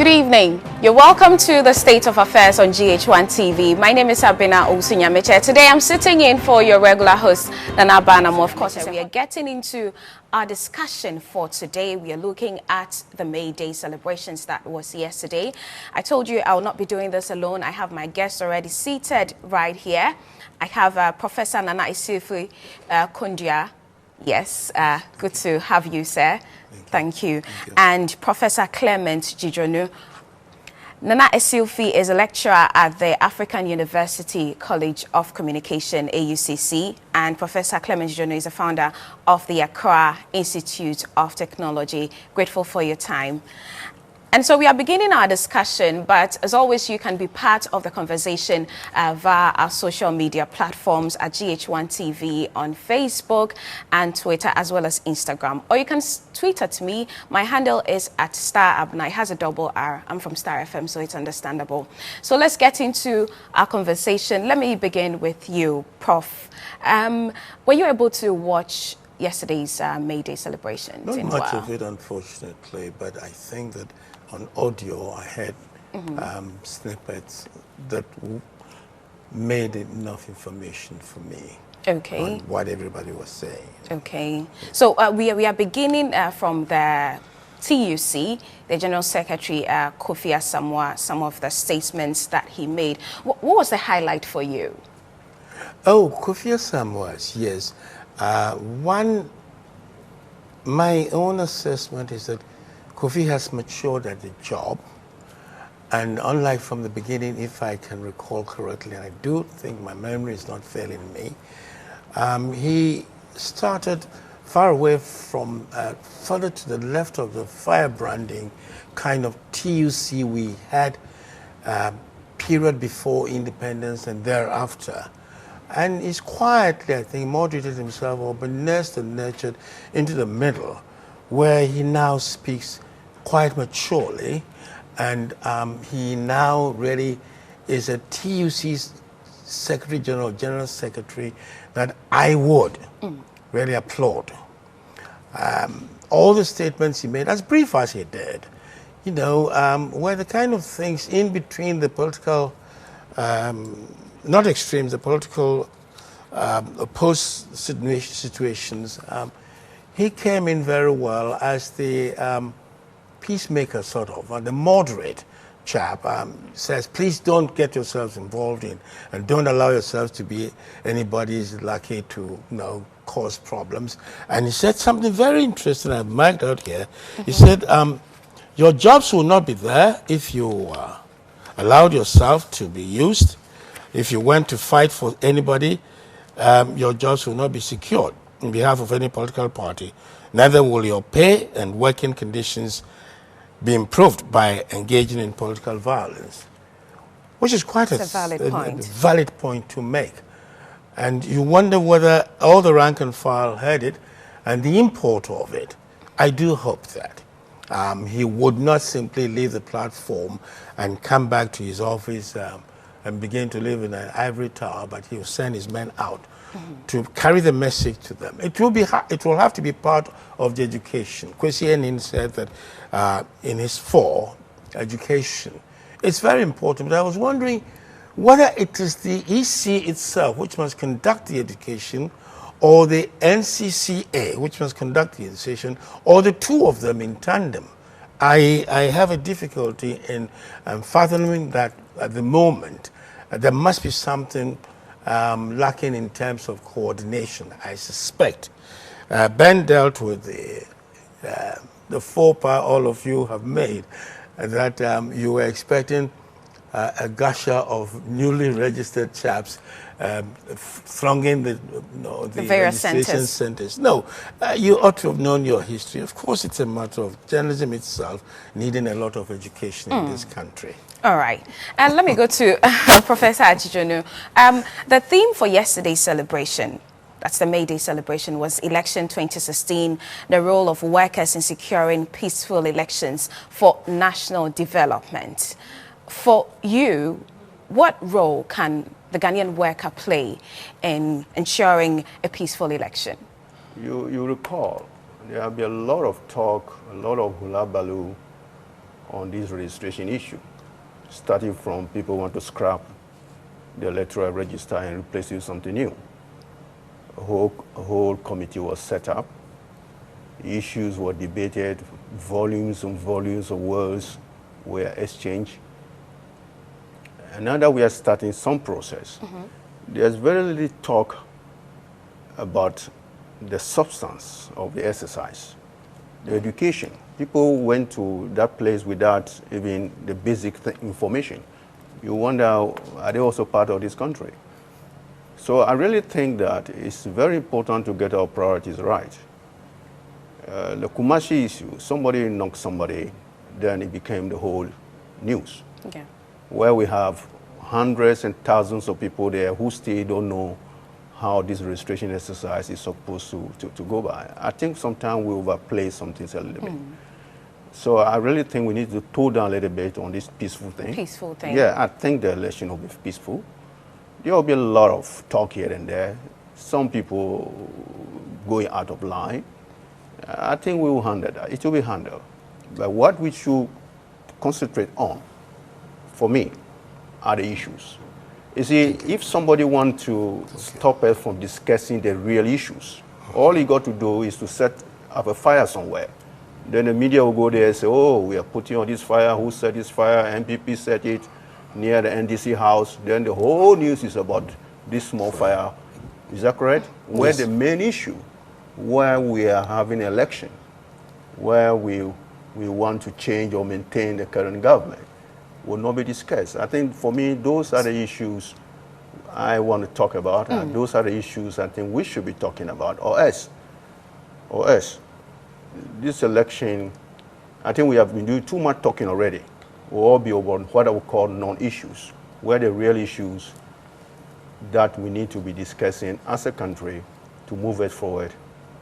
Good evening. You're welcome to the State of Affairs on GH1 TV. My name is Sabina Osunyamiche. Today I'm sitting in for your regular host, Nana Banamo. Of course, we are getting into our discussion for today. We are looking at the May Day celebrations that was yesterday. I told you I will not be doing this alone. I have my guests already seated right here. I have Professor Nana Isufi Kundia. Yes, good to have you, sir. Thank you. And Professor Clement Jijonu. Nana Esilfi is a lecturer at the African University College of Communication, AUCC, and Professor Clement Jijonu is a founder of the Accra Institute of Technology. Grateful for your time. And so we are beginning our discussion, but as always, you can be part of the conversation via our social media platforms at GH1 TV on Facebook and Twitter, as well as Instagram. Or you can tweet at me. My handle is at @StarAbna. It has a double R. I'm from Star FM, so it's understandable. So let's get into our conversation. Let me begin with you, Prof. Were you able to watch yesterday's May Day celebrations? Not much of it, unfortunately, but I think that on audio, I had snippets that made enough information for me. Okay. On what everybody was saying. Okay. So we are beginning from the TUC, the General Secretary Kofi Asamoah, some of the statements that he made. What was the highlight for you? Oh, Kofi Asamoah, yes. My own assessment is that Kofi has matured at the job, and unlike from the beginning, if I can recall correctly, and I do think my memory is not failing me, he started far away from, further to the left of the firebranding kind of TUC we had period before independence and thereafter. And he's quietly, I think, moderated himself or been nursed and nurtured into the middle, where he now speaks quite maturely, and he now really is a TUC Secretary General, General Secretary that I would really applaud. All the statements he made, as brief as he did, you know, were the kind of things in between the political, not extremes, the political opposed situations. He came in very well as the peacemaker, sort of, the moderate chap. Says, please don't get yourselves involved in, and don't allow yourselves to be anybody's lucky to, you know, cause problems. And he said something very interesting I've marked out here. He said, your jobs will not be there if you allowed yourself to be used. If you went to fight for anybody, your jobs will not be secured on behalf of any political party. Neither will your pay and working conditions be improved by engaging in political violence, which is quite a valid point to make. And you wonder whether all the rank and file heard it and the import of it. I do hope that he would not simply leave the platform and come back to his office and begin to live in an ivory tower, but he will send his men out to carry the message to them. It will have to be part of the education. Kwesi Enin said that in his education, it's very important. But I was wondering whether it is the EC itself which must conduct the education, or the NCCA which must conduct the education, or the two of them in tandem. I have a difficulty in fathoming that at the moment. There must be something lacking in terms of coordination, I suspect. Ben dealt with the faux pas all of you have made, that you were expecting a gusher of newly registered chaps thronging the various registration centers. No, you ought to have known your history. Of course, it's a matter of journalism itself needing a lot of education in this country. All right. And let me go to Professor Ajijonu. The theme for yesterday's celebration, that's the May Day celebration, was Election 2016, the role of workers in securing peaceful elections for national development. For you, what role can the Ghanaian worker play in ensuring a peaceful election? You recall, there have been a lot of talk, a lot of hula baloo on this registration issue, starting from people want to scrap the electoral register and replace it with something new. A whole committee was set up. Issues were debated, volumes and volumes of words were exchanged. And now that we are starting some process, there's very little talk about the substance of the exercise, the education. People went to that place without even the basic information. You wonder, are they also part of this country? So I really think that it's very important to get our priorities right. The Kumashi issue, somebody knocked somebody, then it became the whole news. Okay. Where we have hundreds and thousands of people there who still don't know how this registration exercise is supposed to go by. I think sometimes we overplay some things a little bit. So I really think we need to tone down a little bit on this peaceful thing. Peaceful thing. Yeah, I think the election will be peaceful. There will be a lot of talk here and there. Some people going out of line. I think we will handle that. It will be handled. But what we should concentrate on, for me, are the issues. You see, if somebody wants to stop us from discussing the real issues, all you got to do is to set up a fire somewhere. Then the media will go there and say, oh, we are putting on this fire. Who set this fire? MPP set it near the NDC house. Then the whole news is about this small fire. Is that correct? Yes. Where the main issue, where we are having an election, where we want to change or maintain the current government, will not be discussed. I think for me, those are the issues I want to talk about. And those are the issues I think we should be talking about, or else. This election, I think we have been doing too much talking already. We'll all be over what I would call non-issues, where the real issues that we need to be discussing as a country to move it forward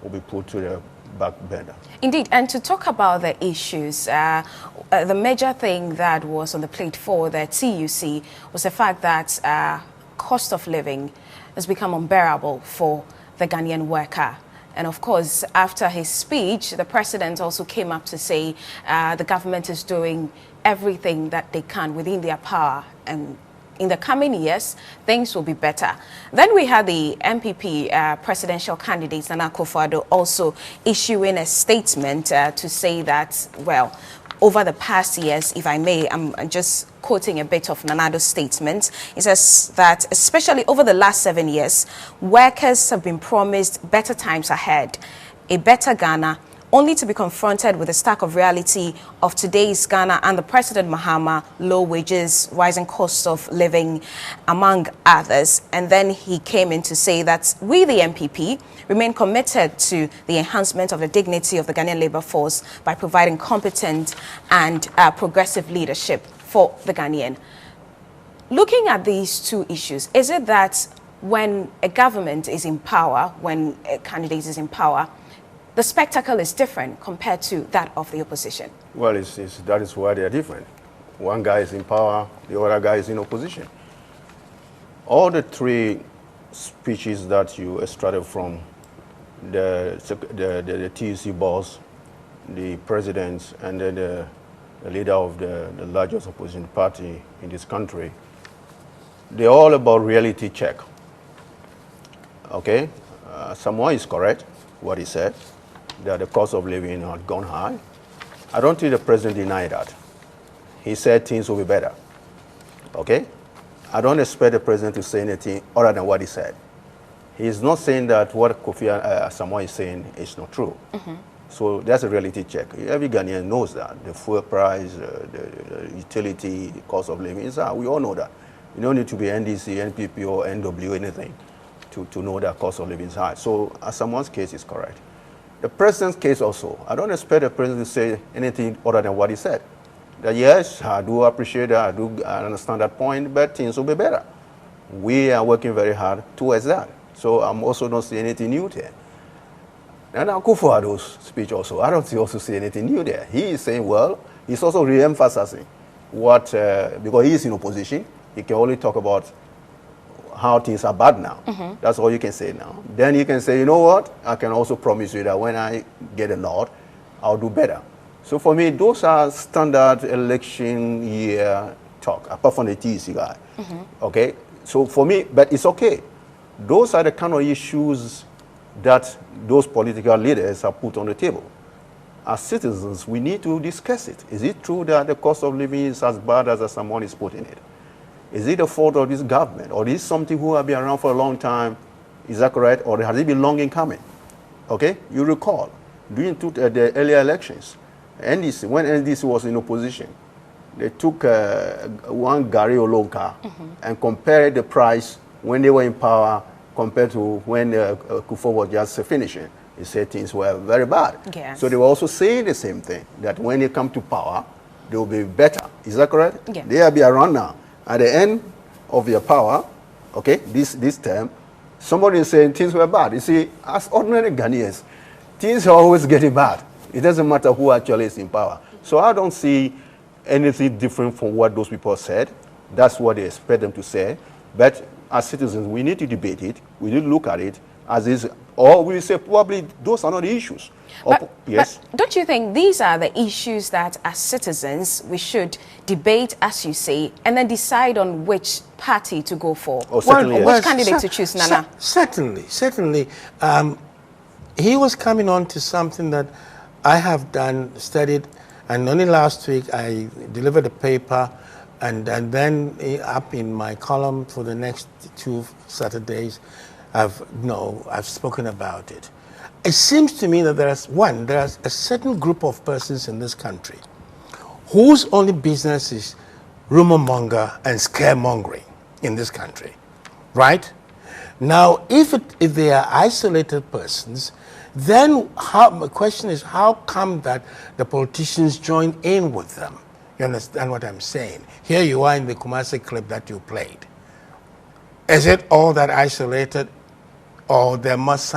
will be put to the back burner. Indeed, and to talk about the issues, the major thing that was on the plate for the TUC was the fact that cost of living has become unbearable for the Ghanaian worker. And of course, after his speech, the president also came up to say the government is doing everything that they can within their power, and in the coming years, things will be better. Then we had the MPP presidential candidate, Nana Akufo-Addo, also issuing a statement to say that, well, over the past years, if I may, I'm just quoting a bit of Nanado's statement. It says that, especially over the last 7 years, workers have been promised better times ahead, a better Ghana, only to be confronted with the stark of reality of today's Ghana and the President Mahama, low wages, rising costs of living, among others. And then he came in to say that we, the MPP, remain committed to the enhancement of the dignity of the Ghanaian labor force by providing competent and progressive leadership for the Ghanaian. Looking at these two issues, is it that when a government is in power, when a candidate is in power, the spectacle is different compared to that of the opposition? Well, that is why they are different. One guy is in power, the other guy is in opposition. All the three speeches that you extracted from the TUC boss, the president, and then the leader of the largest opposition party in this country, they're all about reality check. Okay? Someone is correct, what he said, that the cost of living had gone high. I don't think the president denied that. He said things will be better. Okay? I don't expect the president to say anything other than what he said. He is not saying that what Kofi Samoa is saying is not true. So that's a reality check. Every Ghanaian knows that. The fuel price, the utility, the cost of living is high. We all know that. You don't need to be NDC, NPP, or NW, anything to know that cost of living is high. So Samoa's case is correct. The president's case also, I don't expect the president to say anything other than what he said. That yes, I do appreciate that, I understand that point, but things will be better. We are working very hard towards that. So I'm also not seeing anything new there. And Akufo-Addo's speech also, I don't also see anything new there. He is saying, well, he's also re-emphasizing what, because he is in opposition, he can only talk about how things are bad now. That's all you can say now. Then you can say, you know what, I can also promise you that when I get a nod, I'll do better. So for me, those are standard election year talk, apart from the TEC guy. Okay? So for me, but it's okay. Those are the kind of issues that those political leaders have put on the table. As citizens, we need to discuss it. Is it true that the cost of living is as bad as someone is putting it? Is it the fault of this government? Or is it something who have been around for a long time? Is that correct? Or has it been long in coming? Okay? You recall, during the earlier elections, NDC, when NDC was in opposition, they took one Gary Olonka and compared the price when they were in power compared to when Kufuor was just finishing. He said things were very bad. Yes. So they were also saying the same thing, that when they come to power, they will be better. Is that correct? Yes. They will be around now. At the end of their power, okay, this term, somebody is saying things were bad. You see, as ordinary Ghanaians, things are always getting bad. It doesn't matter who actually is in power. So I don't see anything different from what those people said. That's what they expect them to say. But as citizens, we need to debate it. We need to look at it as is, or we say probably those are not the issues. Yes. But don't you think these are the issues that as citizens we should debate, as you say, and then decide on which party to go for? Oh, certainly, which candidate to choose, Nana? Certainly. He was coming on to something that I have studied, and only last week I delivered a paper, and then up in my column for the next 2 Saturdays, I've spoken about it. It seems to me that there's a certain group of persons in this country whose only business is rumor monger and scaremongering in this country, right? Now, if they are isolated persons, then the question is, how come that the politicians join in with them? You understand what I'm saying? Here you are in the Kumasi clip that you played. Is it all that isolated, or there must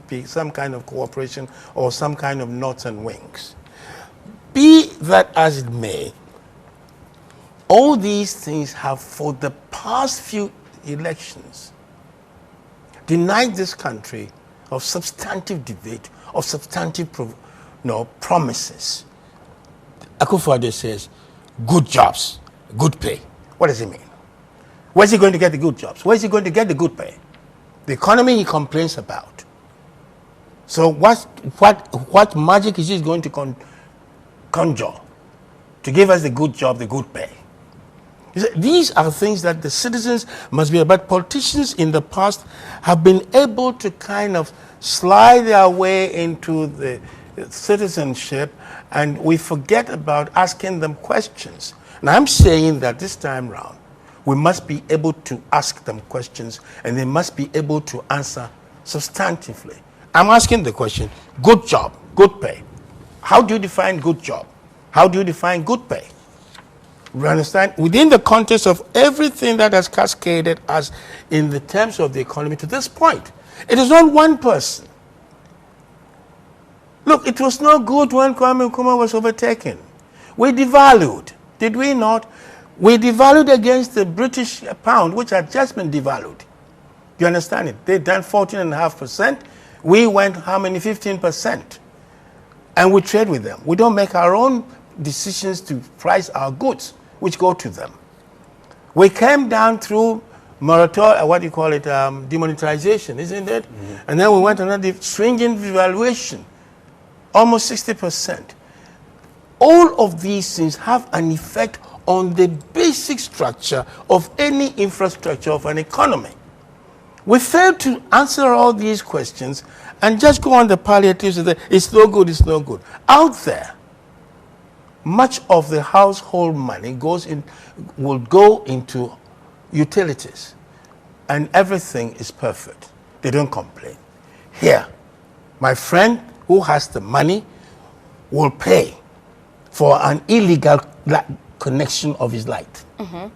be some kind of cooperation or some kind of knots and wings? Be that as it may, all these things have, for the past few elections, denied this country of substantive debate, of substantive promises. Akufo-Addo says, good jobs, good pay. What does it mean? Where's he going to get the good jobs? Where's he going to get the good pay? The economy he complains about. So what magic is he going to conjure to give us the good job, the good pay? These are things that the citizens must be about. Politicians in the past have been able to kind of slide their way into the citizenship, and we forget about asking them questions. And I'm saying that this time round, we must be able to ask them questions, and they must be able to answer substantively. I'm asking the question, good job, good pay. How do you define good job? How do you define good pay? You understand? Within the context of everything that has cascaded us in the terms of the economy to this point, it is not one person. Look, it was not good when Kwame Nkrumah was overtaken. We devalued, did we not? We devalued against the British pound, which had just been devalued. You understand it? They done 14.5%. We went how many? 15%. And we trade with them. We don't make our own decisions to price our goods, which go to them. We came down through moratorium, what do you call it, demonetization, isn't it? Mm-hmm. And then we went on a stringent devaluation, almost 60%. All of these things have an effect on the basic structure of any infrastructure of an economy. We fail to answer all these questions and just go on the palliatives and say, it's no good, it's no good. Out there, much of the household money will go into utilities, and everything is perfect. They don't complain. Here, my friend who has the money will pay for an illegal connection of his light. Mm-hmm.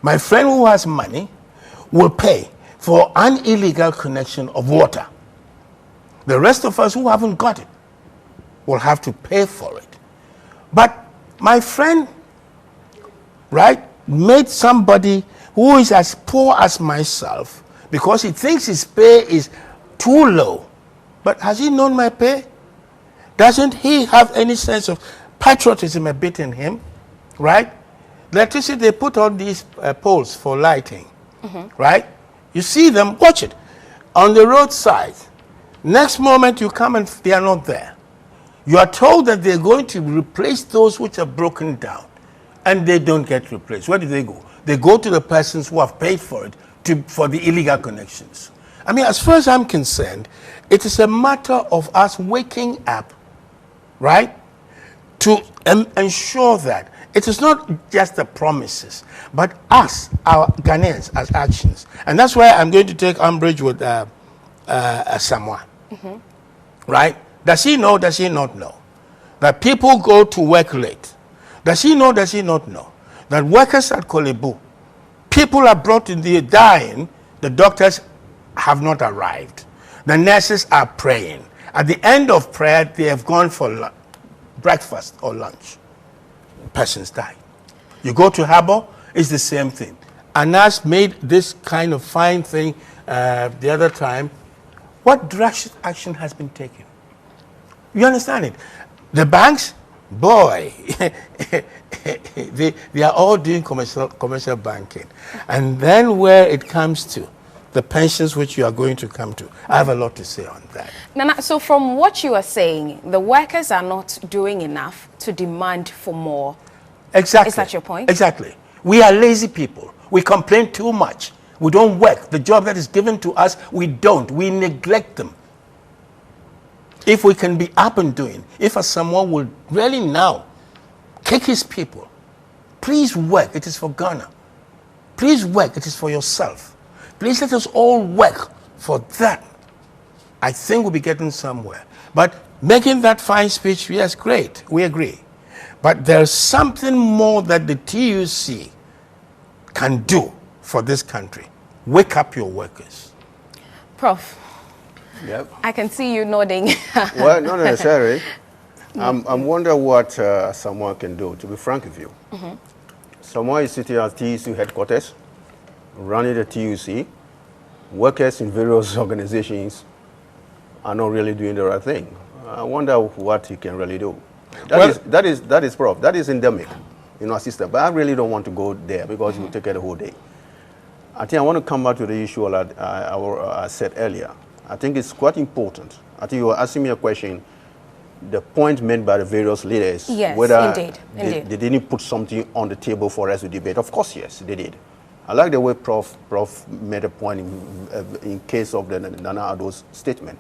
My friend who has money will pay for an illegal connection of water. The rest of us who haven't got it will have to pay for it. But my friend, right, made somebody who is as poor as myself because he thinks his pay is too low. But has he known my pay? Doesn't he have any sense of patriotism a bit in him, right? Electricity, they put on these poles for lighting, right? You see them, watch it, on the roadside. Next moment you come and they are not there. You are told that they're going to replace those which are broken down, and they don't get replaced. Where do they go? They go to the persons who have paid for it, for the illegal connections. I mean, as far as I'm concerned, it is a matter of us waking up, right, to ensure that it is not just the promises, but us, our Ghanaians, as actions. And that's why I'm going to take umbrage with someone, right? Does he know, does he not know that people go to work late? Does he know, does he not know that workers at Kolebu, people are brought in there dying, the doctors have not arrived. The nurses are praying. At the end of prayer, they have gone for breakfast or lunch. Persons die. You go to Harbour, it's the same thing. Anas made this kind of fine thing the other time. What drastic action has been taken? You understand it? The banks, boy, they are all doing commercial banking. And then where it comes to the pensions which you are going to come to, I have a lot to say on that. Nana, so from what you are saying, the workers are not doing enough to demand for more. Exactly. Is that your point? Exactly. We are lazy people. We complain too much. We don't work. The job that is given to us, we don't. We neglect them. If we can be up and doing, if someone will really now kick his people, please work. It is for Ghana. Please work. It is for yourself. Please let us all work for that. I think we'll be getting somewhere. But making that fine speech, yes, great. We agree. But there's something more that the TUC can do for this country. Wake up your workers. Prof. Yep. I can see you nodding. Well, not necessarily. I'm wondering what someone can do, to be frank with you. Someone is sitting at TUC headquarters, running the TUC. Workers in various organizations are not really doing the right thing. I wonder what he can really do. That is prof. That is endemic in our system. But I really don't want to go there because it will take the whole day. I think I want to come back to the issue that I said earlier. I think it's quite important. I think you were asking me a question, the point made by the various leaders, yes, whether indeed. They didn't put something on the table for us to debate. Of course, yes, they did. I like the way Prof made a point in case of the Nana Addo's statement.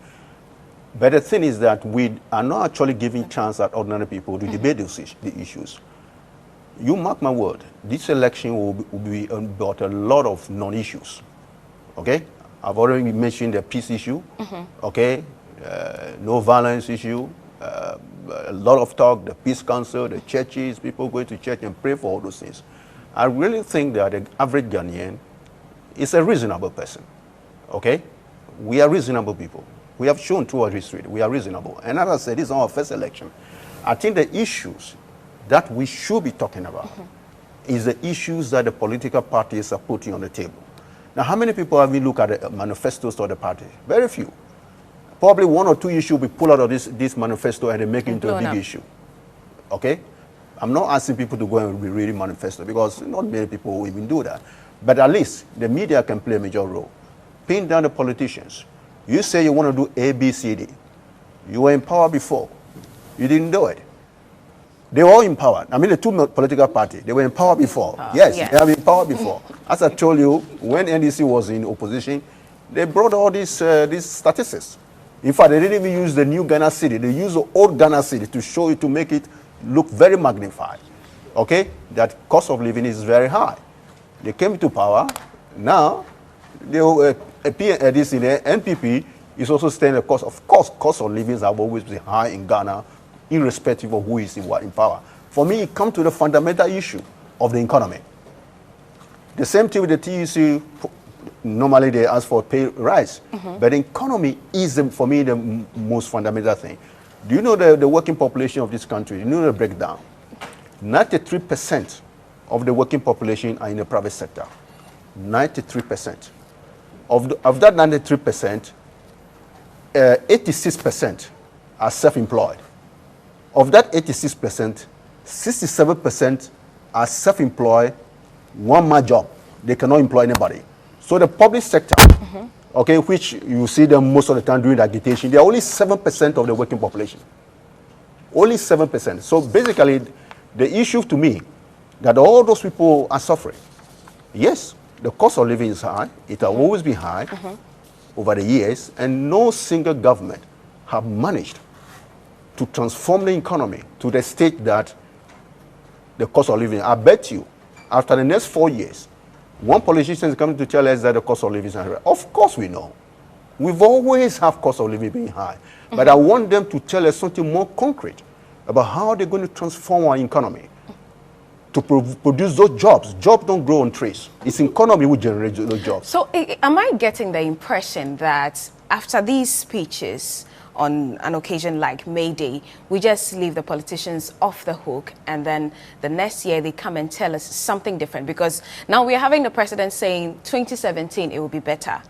But the thing is that we are not actually giving chance at ordinary people to debate the issues. You mark my word, this election will be about a lot of non-issues, okay? I've already mentioned the peace issue, okay? No violence issue, a lot of talk, the peace council, the churches, people going to church and pray for all those things. I really think that the average Ghanaian is a reasonable person, okay? We are reasonable people. We have shown through our history we are reasonable. And as I said, this is our first election. I think the issues that we should be talking about is the issues that the political parties are putting on the table. Now, how many people have we looked at the manifestos of the party? Very few. Probably one or two issues will be pulled out of this manifesto and they make it into a big issue. Okay? I'm not asking people to go and be reading manifesto because not many people will even do that. But at least the media can play a major role. Pin down the politicians. You say you want to do A, B, C, D. You were in power before. You didn't do it. They were all in power. I mean, the two political parties, they were in power before. Yes, they have been in power before. As I told you, when NDC was in opposition, they brought all these statistics. In fact, they didn't even use the new Ghana city. They used the old Ghana city to show you, to make it look very magnified. Okay? That cost of living is very high. They came to power. Now, they appear this in the NPP is also saying the cost of living have always been high in Ghana, irrespective of who is in power. For me, it comes to the fundamental issue of the economy. The same thing with the TUC, normally they ask for pay rise. But the economy is, for me, the most fundamental thing. Do you know the working population of this country? You know the breakdown. 93% of the working population are in the private sector. 93%. Of that 93%, 86% are self-employed. Of that 86%, 67% are self-employed, one-man job. They cannot employ anybody. So the public sector, okay, which you see them most of the time during the agitation, they are only 7% of the working population. Only 7%. So basically, the issue to me, that all those people are suffering. Yes, the cost of living is high. It has always been high over the years, and no single government have managed to transform the economy to the state that the cost of living, I bet you, after the next 4 years, one politician is coming to tell us that the cost of living is high. Of course we know. We've always had cost of living being high. But I want them to tell us something more concrete about how they're going to transform our economy to produce those jobs. Jobs don't grow on trees. It's economy which generates those jobs. So am I getting the impression that after these speeches on an occasion like May Day, we just leave the politicians off the hook, and then the next year they come and tell us something different? Because now we're having the president saying 2017 it will be better.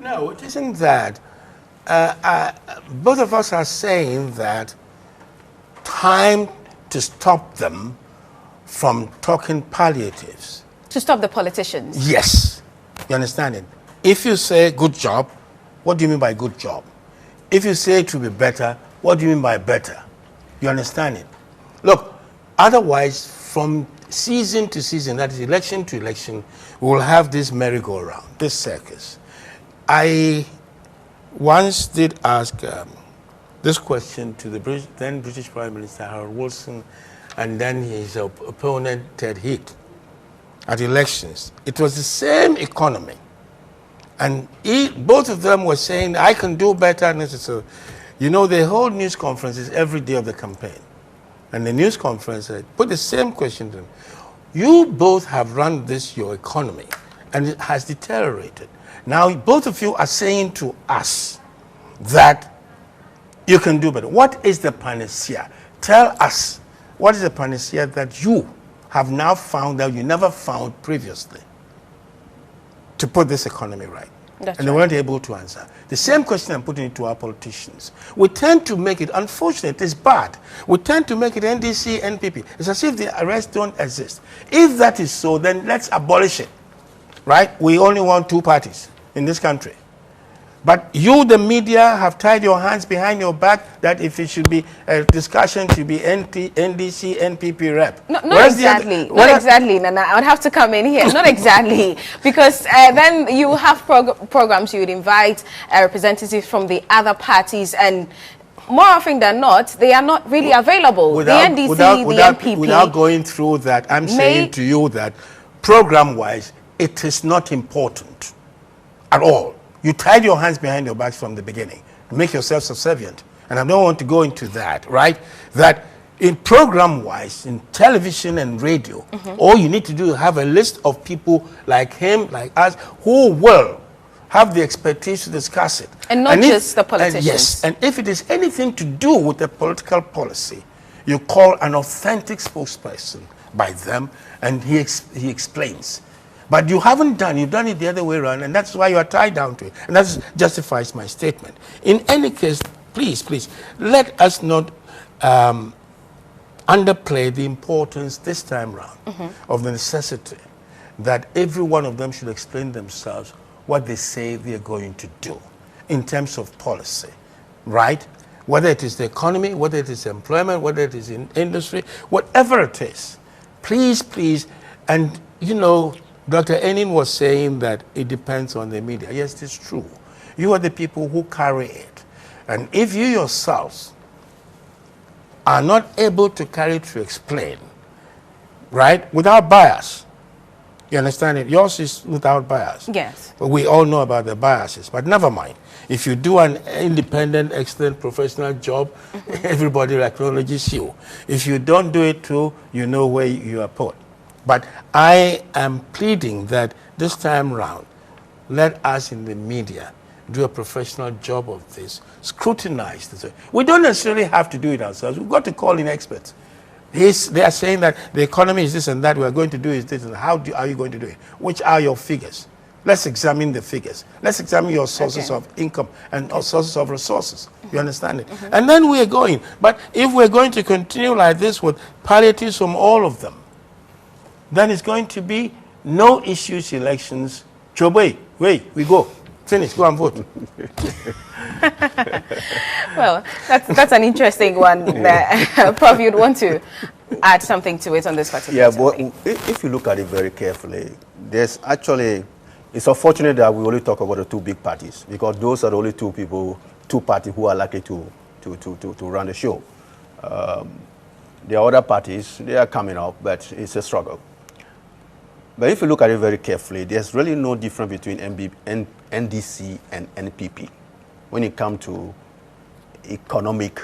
No, it isn't that. Both of us are saying that time to stop them from talking palliatives. To stop the politicians? Yes. You understand it? If you say good job, what do you mean by good job? If you say it will be better, what do you mean by better? You understand it? Look, otherwise, from season to season, that is election to election, we will have this merry-go-round, this circus. I once did ask this question to the then British Prime Minister Harold Wilson, and then his opponent Ted Heath at elections. It was the same economy. And both of them were saying, I can do better. And so, you know, the whole news conference is every day of the campaign. And the news conference put the same question to them. You both have run this, your economy, and it has deteriorated. Now, both of you are saying to us that you can do better. What is the panacea? Tell us, what is the panacea that you have now found that you never found previously to put this economy right? That's and they weren't able to answer. The same question I'm putting it to our politicians. We tend to make it, unfortunate, it's bad. We tend to make it NDC, NPP. It's as if the arrests don't exist. If that is so, then let's abolish it, right? We only want two parties in this country. But you, the media, have tied your hands behind your back that if it should be a discussion, it should be NDC, NPP rep. No, not exactly. Not exactly, Nana. I would have to come in here. Not exactly. Because then you have programs, you would invite representatives from the other parties, and more often than not, they are not really available. Without, the NDC, the NPP. Without going through that, I'm saying to you that program-wise, it is not important at all. You tied your hands behind your backs from the beginning. Make yourself subservient. And I don't want to go into that, right? That in program-wise, in television and radio, all you need to do is have a list of people like him, like us, who will have the expertise to discuss it. And not just the politicians. Yes. And if it is anything to do with the political policy, you call an authentic spokesperson by them, and he explains. But you haven't done, you've done it the other way around, and that's why you are tied down to it. And that justifies my statement. In any case, please, let us not underplay the importance this time around of the necessity that every one of them should explain themselves what they say they are going to do in terms of policy, right? Whether it is the economy, whether it is employment, whether it is in industry, whatever it is, please, and you know, Dr. Enin was saying that it depends on the media. Yes, it's true. You are the people who carry it. And if you yourselves are not able to carry it to explain, right, without bias, you understand it? Yours is without bias. Yes. But we all know about the biases, but never mind. If you do an independent, excellent, professional job, everybody acknowledges you. If you don't do it too, you know where you are put. But I am pleading that this time round, let us in the media do a professional job of this, scrutinize this. We don't necessarily have to do it ourselves. We've got to call in experts. They are saying that the economy is this and that, we are going to do is this, and how are you going to do it? Which are your figures? Let's examine the figures. Let's examine your sources of income and sources of resources. You understand it? And then we're going. But if we're going to continue like this with palliatives from all of them, then it's going to be no issues elections. Chobe, wait, we go. Finish, go and vote. Well, that's an interesting one. Prof, you'd want to add something to it on this particular topic. But if you look at it very carefully, there's actually, it's unfortunate that we only talk about the two big parties, because those are the only two parties who are likely to run the show. The other parties, they are coming up, but it's a struggle. But if you look at it very carefully, there's really no difference between NDC and NPP when it comes to economic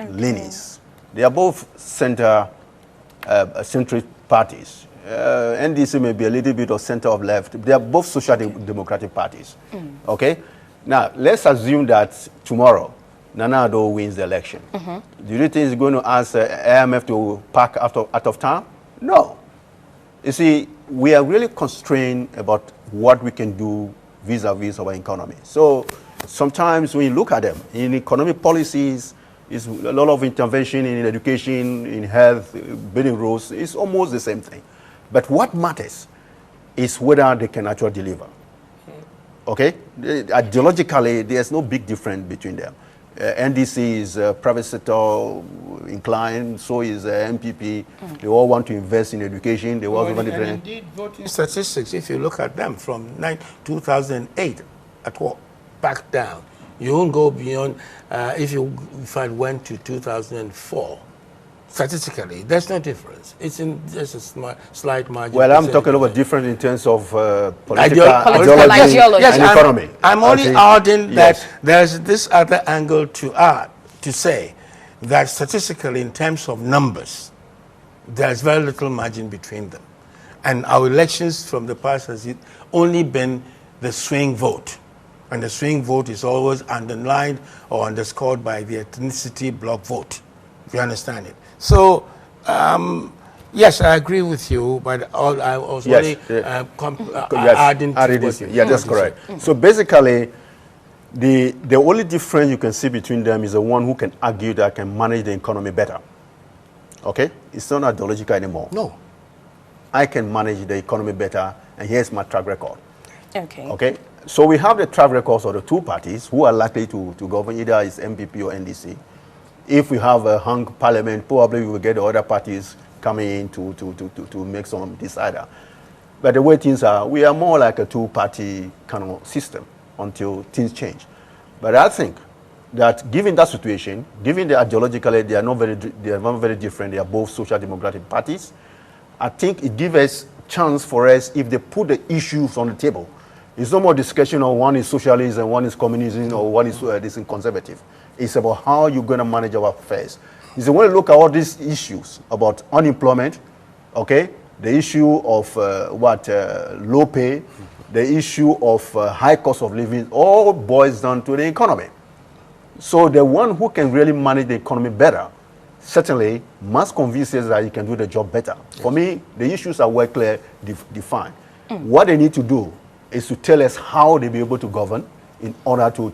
leanings. They are both centrist parties. NDC may be a little bit of center of left. They are both social democratic parties. Okay? Now, let's assume that tomorrow, Nana Addo wins the election. Do you think he's going to ask IMF to pack out of town? No. You see, we are really constrained about what we can do vis-a-vis our economy. So sometimes when you look at them, in economic policies, it's a lot of intervention in education, in health, building roads. It's almost the same thing. But what matters is whether they can actually deliver. Okay? Ideologically, there's no big difference between them. NDC is private sector inclined, so is NPP. They all want to invest in education. They also want to train. Indeed, voting statistics, if you look at them from 2008 at what back down, you won't go beyond. If I went to 2004, statistically, there's no difference. It's in just a slight margin. Well, I'm talking about different in terms of political ideology yes, and economy. I'm only adding that there's this other angle to add, to say that statistically, in terms of numbers, there's very little margin between them. And our elections from the past has only been the swing vote. And the swing vote is always underlined or underscored by the ethnicity block vote. You understand it? So, yes, I agree with you, but I was only adding to what you. Yeah, that's correct. So basically, the only difference you can see between them is the one who can argue that can manage the economy better. Okay? It's not ideological anymore. No. I can manage the economy better, and here's my track record. Okay. Okay? So we have the track records of the two parties who are likely to govern, either it's MPP or NDC. If we have a hung parliament, probably we will get the other parties coming in to make some decider. But the way things are, we are more like a two-party kind of system until things change. But I think that given that situation, given the ideologically they are not very different, they are both social democratic parties, I think it gives us chance for us if they put the issues on the table. It's no more discussion on one is socialism, one is communism, or one is this conservative. It's about how you're going to manage our affairs. It's when you look at all these issues about unemployment, okay, the issue of low pay, the issue of high cost of living, all boils down to the economy. So the one who can really manage the economy better certainly must convince us that he can do the job better. Yes. For me, the issues are well clear, defined. What they need to do is to tell us how they'll be able to govern in order to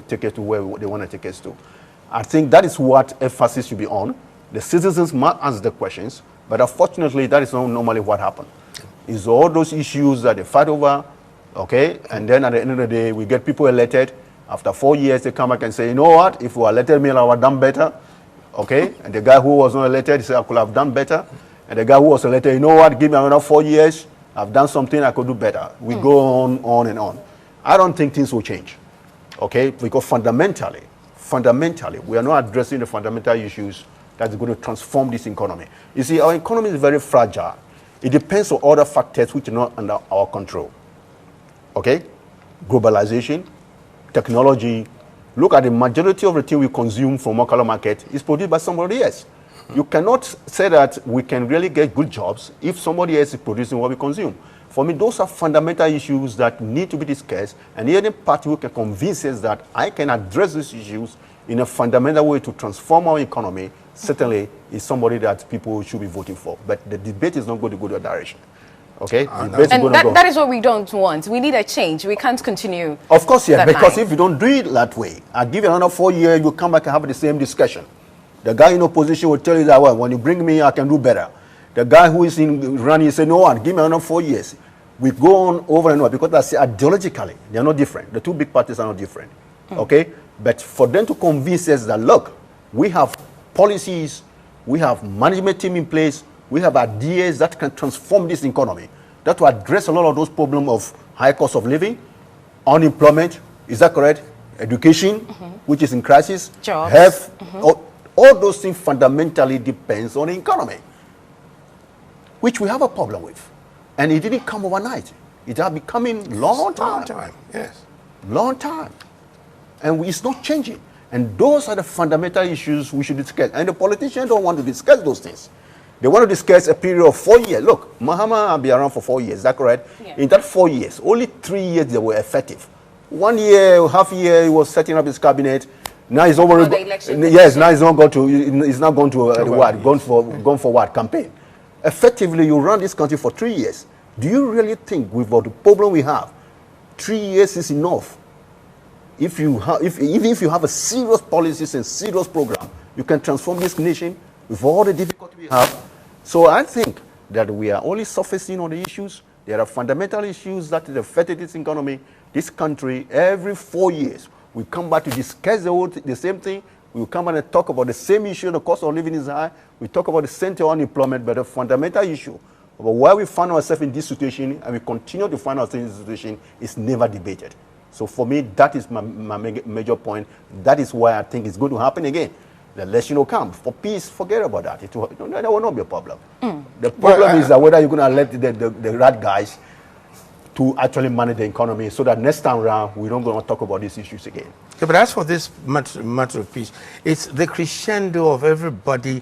take us to where they want to take us to. I think that is what emphasis should be on. The citizens must answer the questions, but unfortunately, that is not normally what happens. It's all those issues that they fight over, okay, and then at the end of the day, we get people elected. After 4 years, they come back and say, you know what, if we were elected, I would have done better, okay, and the guy who was not elected, he said, I could have done better, and the guy who was elected, you know what, give me another 4 years, I've done something I could do better. We go on and on. I don't think things will change, okay? Because fundamentally, we are not addressing the fundamental issues that's going to transform this economy. You see, our economy is very fragile. It depends on other factors which are not under our control, okay? Globalization, technology. Look at the majority of the thing we consume from our local market is produced by somebody else. You cannot say that we can really get good jobs if somebody else is producing what we consume. For me, those are fundamental issues that need to be discussed, and any party who can convince us that I can address these issues in a fundamental way to transform our economy certainly is somebody that people should be voting for. But the debate is not going to go that direction. Okay? And that is what we don't want. We need a change. We can't continue. Of course, yeah, because line. if you don't do it that way, I'll give you another 4 years, you come back and have the same discussion. The guy in opposition will tell you that, well, when you bring me, I can do better. The guy who is in running say, no one, give me another 4 years. We go on over and over because that's ideologically, they are not different. The two big parties are not different. Okay? But for them to convince us that, look, we have policies, we have management team in place, we have ideas that can transform this economy, that will address a lot of those problems of high cost of living, unemployment, is that correct? Education, which is in crisis, jobs, health, all those things fundamentally depends on the economy, which we have a problem with. And it didn't come overnight. It has been coming long time. Long time, yes. Long time. And it's not changing. And those are the fundamental issues we should discuss. And the politicians don't want to discuss those things. They want to discuss a period of 4 years. Look, Mahama will be around for 4 years. Is that correct? Yeah. In that 4 years, only 3 years they were effective. 1 year, half a year, he was setting up his cabinet. Now he's over. Yes, now he's not going to. He's not going to what? Going for what? Campaign. Effectively, you run this country for 3 years. Do you really think, with the problem we have, 3 years is enough? If you even if you have a serious policies and serious program, you can transform this nation with all the difficulty we have. So I think that we are only surfacing on the issues. There are fundamental issues that affect this economy, this country. Every 4 years, we come back to discuss the same thing. We will come back and talk about the same issue. The cost of living is high. We talk about the center unemployment, but the fundamental issue about why we find ourselves in this situation and we continue to find ourselves in this situation is never debated. So for me, that is my major point. That is why I think it's going to happen again. The election come. For peace, forget about that. There will not be a problem. The problem is that whether you're going to let the right guys to actually manage the economy so that next time around, we don't going to talk about these issues again. Yeah, but as for this matter of peace, it's the crescendo of everybody,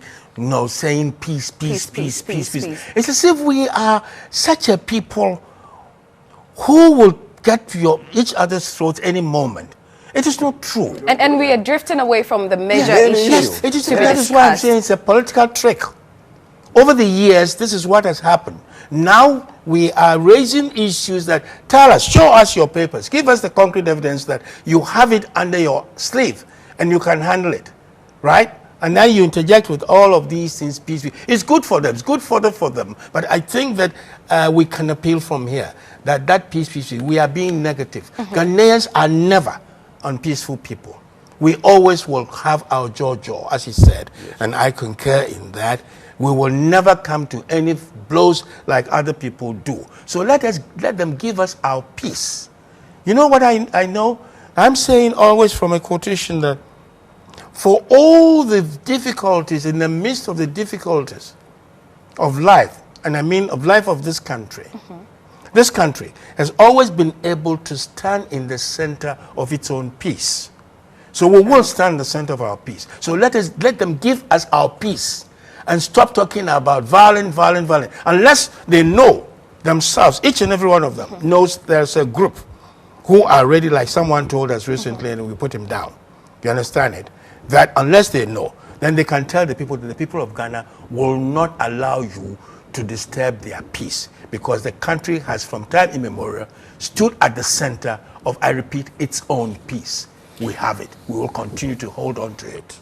saying peace. It's as if we are such a people who will get to each other's throats any moment. It is not true. And we are drifting away from the major Yes, issues. that is why I'm saying it's a political trick. Over the years, this is what has happened. Now we are raising issues that tell us, show us your papers, give us the concrete evidence that you have it under your sleeve and you can handle it, right? And then you interject with all of these things peacefully. It's good for them. It's good for them. But I think that we can appeal from here that peacefully, we are being negative. Ghanaians are never unpeaceful people. We always will have our jaw, as he said, and I concur in that. We will never come to any blows like other people do. So let them give us our peace. You know what I know? I'm saying always from a quotation that for all the difficulties, in the midst of the difficulties of life, and I mean of life of this country, this country has always been able to stand in the center of its own peace. So we will stand in the center of our peace. So let them give us our peace and stop talking about violent. Unless they know themselves, each and every one of them knows there's a group who are ready, like someone told us recently, and we put him down. You understand it? That unless they know, then they can tell the people that the people of Ghana will not allow you to disturb their peace, because the country has from time immemorial stood at the center of, I repeat, its own peace. We have it. We will continue to hold on to it.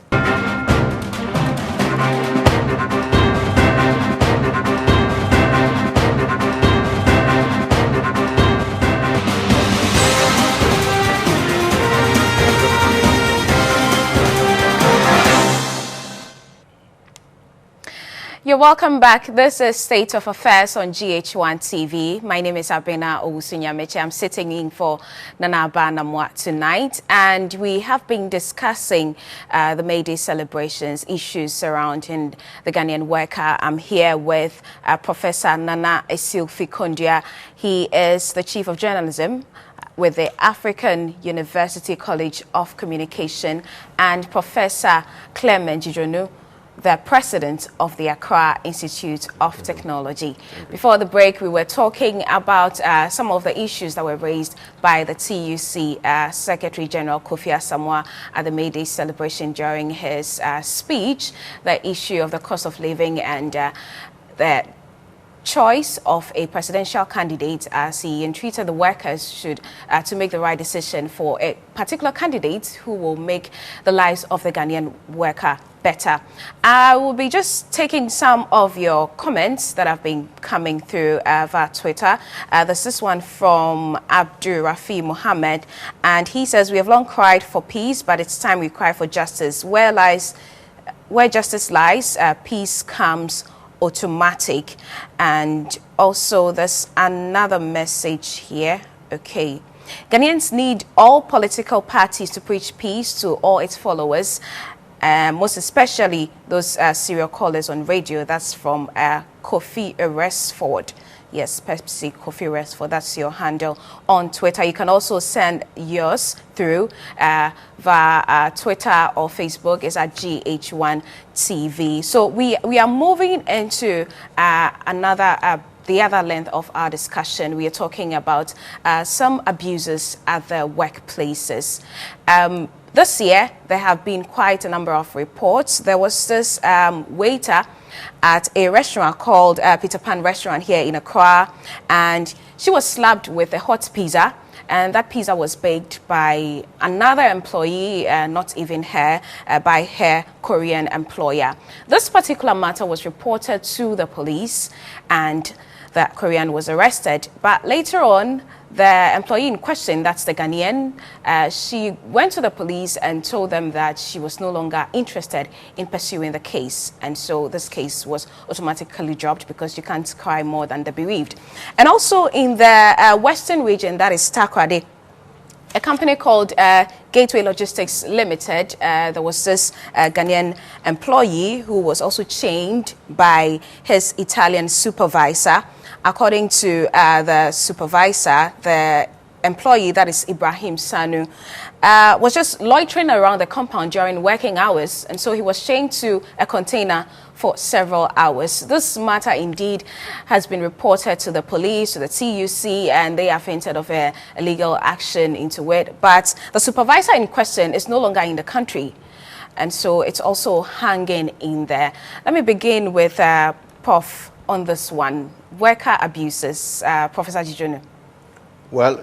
You're welcome back. This is State of Affairs on GH1 TV. My name is Abena Owusu-Nyameche. I'm sitting in for Nana Abanamwa tonight, and we have been discussing the May Day celebrations, issues surrounding the Ghanaian worker. I'm here with Professor Nana Esilfi-Kondia. He is the Chief of Journalism with the African University College of Communication, and Professor Clement Jijonu, the president of the Accra Institute of Technology. Before the break, we were talking about some of the issues that were raised by the TUC Secretary General Kofi Asamoah at the May Day celebration during his speech, the issue of the cost of living and the choice of a presidential candidate, as he entreated the workers to make the right decision for a particular candidate who will make the lives of the Ghanaian worker better. I will be just taking some of your comments that have been coming through via Twitter. There's this one from Abdul Rafi Muhammad, and he says, "We have long cried for peace, but it's time we cry for justice. Where justice lies, peace comes automatic." And also there's another message here. Okay. Ghanaians need all political parties to preach peace to all its followers, most especially those serial callers on radio. That's from Kofi Eresford. Yes, Pepsi Kofi Eresford. That's your handle on Twitter. You can also send yours through via Twitter or Facebook. It's at GH1TV. So we are moving into the other length of our discussion. We are talking about some abuses at the workplaces. This year, there have been quite a number of reports. There was this waiter at a restaurant called Peter Pan Restaurant here in Accra, and she was slapped with a hot pizza, and that pizza was baked by another employee, not even her, by her Korean employer. This particular matter was reported to the police, and the Korean was arrested. But later on, the employee in question, that's the Ghanaian, she went to the police and told them that she was no longer interested in pursuing the case. And so this case was automatically dropped because you can't cry more than the bereaved. And also in the western region, that is Takoradi, a company called Gateway Logistics Limited, there was this Ghanaian employee who was also chained by his Italian supervisor. According to the supervisor, the employee, that is Ibrahim Sanu, was just loitering around the compound during working hours, and so he was chained to a container for several hours. This matter indeed has been reported to the police, to the TUC, and they have hinted of a legal action into it. But the supervisor in question is no longer in the country, and so it's also hanging in there. Let me begin with Prof on this one. Worker abuses, Professor Jijunu. Well,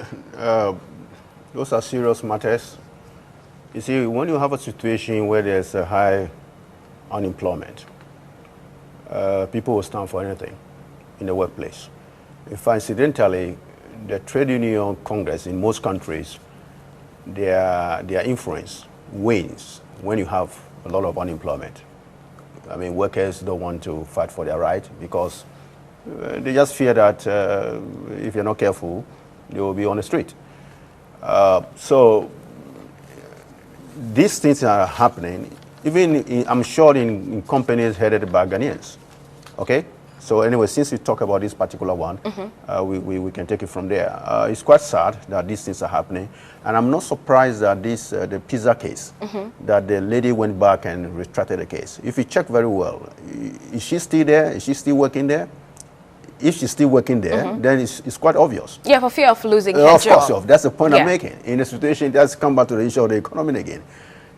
those are serious matters. You see, when you have a situation where there's a high unemployment, people will stand for anything in the workplace. In fact, incidentally, the trade union congress in most countries, their influence wanes when you have a lot of unemployment. I mean, workers don't want to fight for their right because they just fear that if you're not careful, they will be on the street. So these things are happening, even I'm sure in companies headed by Ghanaians. Okay? So anyway, since we talk about this particular one, we can take it from there. It's quite sad that these things are happening. And I'm not surprised that this, the pizza case, that the lady went back and retracted the case. If you check very well, is she still there? Is she still working there? If she's still working there, then it's quite obvious. Yeah, for fear of losing her job. Of course, that's the point I'm making. In a situation, that's come back to the issue of the economy again.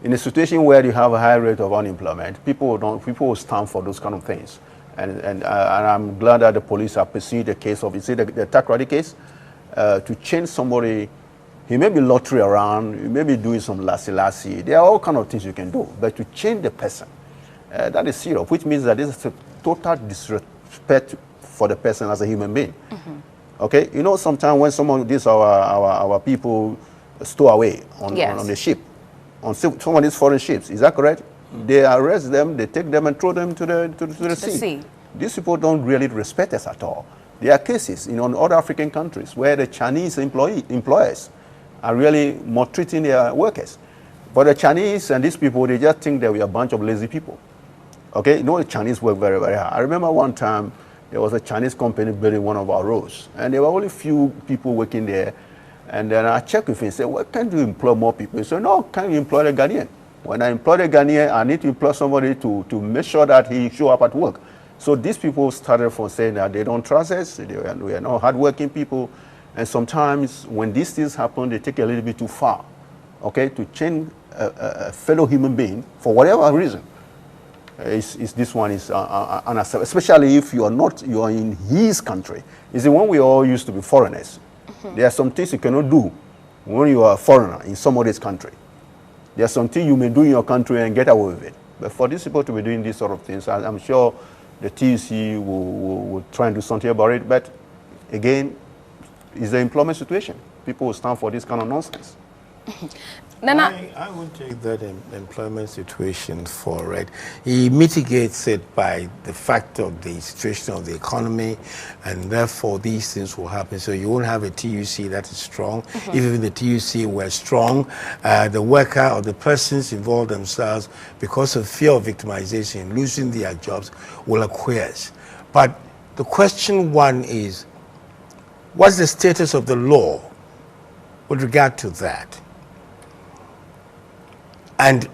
In a situation where you have a high rate of unemployment, people will stand for those kind of things. And I'm glad that the police have pursued the case of, you see, the Takoradi case, to change somebody. He may be lottery around, he may be doing some lassie. There are all kind of things you can do, but to change the person, that is serious, which means that this is a total disrespect for the person as a human being. Okay, you know, sometimes when some of these our people stow away on the ship, on some of these foreign ships, is that correct? They arrest them, they take them and throw them to the sea. These people don't really respect us at all. There are cases in other African countries where the Chinese employers are really maltreating their workers. But the Chinese and these people, they just think that we are a bunch of lazy people. Okay, you know, the Chinese work very, very hard. I remember one time there was a Chinese company building one of our roads, and there were only few people working there. And then I checked with him and said, well, can't you employ more people? He said, no, can't you employ the Ghanaian? When I employ the Ghanaian, I need to employ somebody to make sure that he show up at work. So these people started from saying that they don't trust us, we are not hardworking people. And sometimes when these things happen, they take it a little bit too far, okay, to change a fellow human being for whatever reason. this one is unacceptable, especially if you are in his country. It's the one we all used to be foreigners. There are some things you cannot do when you are a foreigner in somebody's country. There are some things you may do in your country and get away with it. But for these people to be doing these sort of things, I'm sure the TUC will try and do something about it. But again, it's the employment situation. People will stand for this kind of nonsense. I would take that employment situation for it. He mitigates it by the fact of the situation of the economy, and therefore these things will happen. So you won't have a TUC that is strong. If even the TUC were strong, the worker or the persons involved themselves, because of fear of victimization, losing their jobs, will acquiesce. But the question one is, what's the status of the law with regard to that? And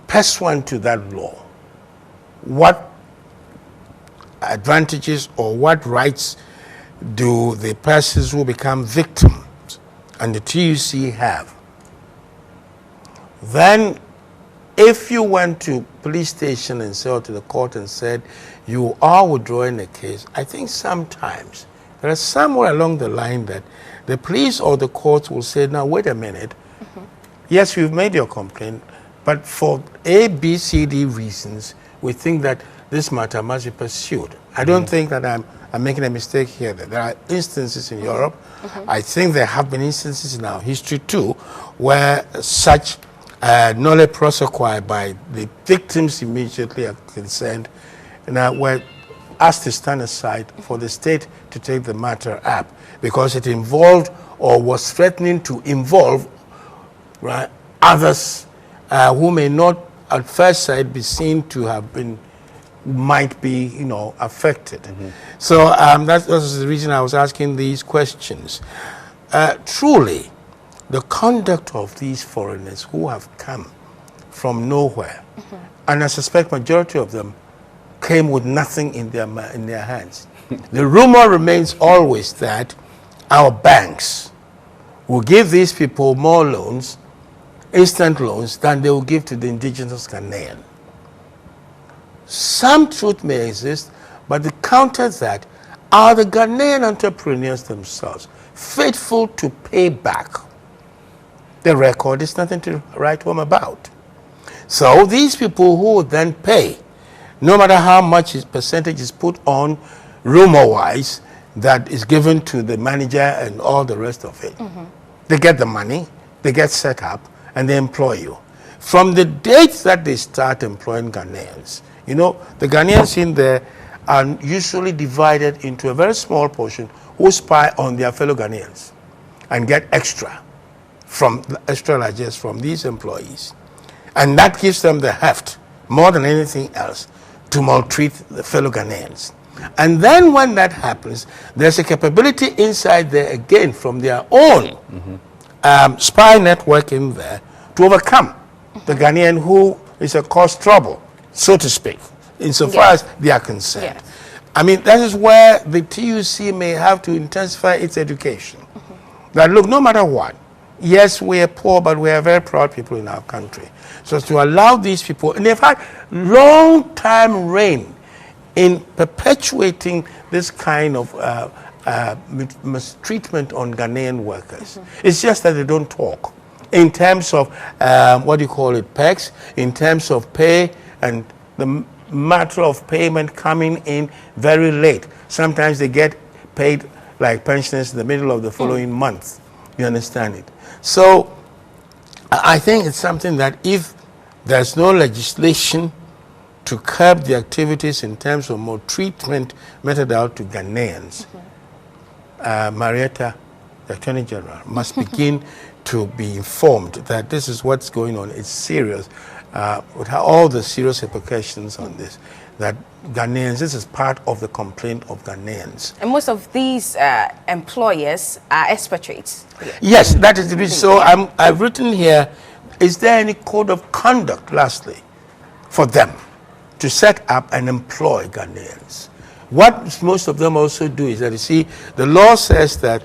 pursuant to that law, what advantages or what rights do the persons who become victims and the TUC have? Then, if you went to police station and said to the court and said you are withdrawing the case, I think sometimes there is somewhere along the line that the police or the courts will say, now wait a minute, yes, you've made your complaint, but for A, B, C, D reasons, we think that this matter must be pursued. I don't think that I'm making a mistake here. There are instances in Europe. I think there have been instances in our history too, where such nolle prosequi by the victims immediately are concerned, and were asked to stand aside for the state to take the matter up because it involved or was threatening to involve others who may not at first sight be seen to have been, might be, affected. So that's the reason I was asking these questions. Truly, the conduct of these foreigners who have come from nowhere, and I suspect majority of them came with nothing in their hands. The rumor remains always that our banks will give these people more loans, instant loans, than they will give to the indigenous Ghanaian. Some truth may exist, but the counter that are the Ghanaian entrepreneurs themselves faithful to pay back. The record is nothing to write home about. So these people who would then pay, no matter how much percentage is put on rumor-wise, that is given to the manager and all the rest of it, they get the money, they get set up, and they employ you. From the date that they start employing Ghanaians, the Ghanaians in there are usually divided into a very small portion who spy on their fellow Ghanaians and get extra largesse from these employees. And that gives them the heft, more than anything else, to maltreat the fellow Ghanaians. And then when that happens, there's a capability inside there again from their own spy network in there to overcome the Ghanaian who is a cause trouble, so to speak, insofar as they are concerned. I mean, that is where the TUC may have to intensify its education. That look, no matter what, yes, we are poor, but we are very proud people in our country. So to allow these people, and they've had long time reign in perpetuating this kind of mistreatment on Ghanaian workers. It's just that they don't talk. In terms of, PECs, in terms of pay and the matter of payment coming in very late. Sometimes they get paid like pensioners in the middle of the following month. You understand it? So I think it's something that if there's no legislation to curb the activities in terms of maltreatment meted out to Ghanaians, Marietta, the Attorney General, must begin to be informed that this is what's going on. It's serious. With all the serious repercussions on this, that Ghanaians, this is part of the complaint of Ghanaians. And most of these employers are expatriates. Yes, that is the reason. So I've written here, is there any code of conduct, lastly, for them to set up and employ Ghanaians? What most of them also do is that, you see, the law says that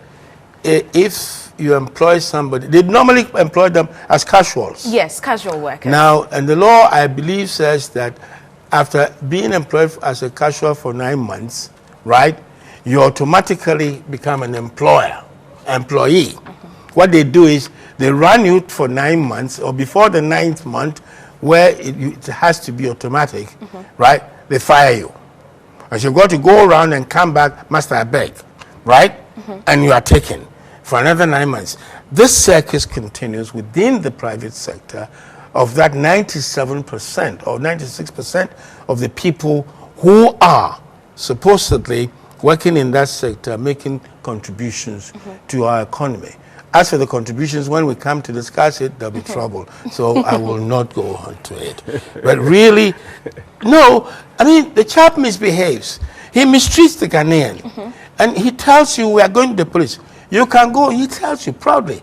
if you employ somebody, they normally employ them as casuals. Yes, casual workers. Now, and the law, I believe, says that after being employed as a casual for 9 months, right, you automatically become an employee. What they do is they run you for 9 months, or before the 9th month, where it has to be automatic, right, they fire you. And you've got to go around and come back, Master, I beg, right? And you are taken for another 9 months. This circus continues within the private sector of that 97% or 96% of the people who are supposedly working in that sector, making contributions to our economy. As for the contributions, when we come to discuss it, there'll be trouble. So I will not go on to it. But really, no, I mean, the chap misbehaves. He mistreats the Ghanaian. And he tells you, we are going to the police. You can go, he tells you proudly,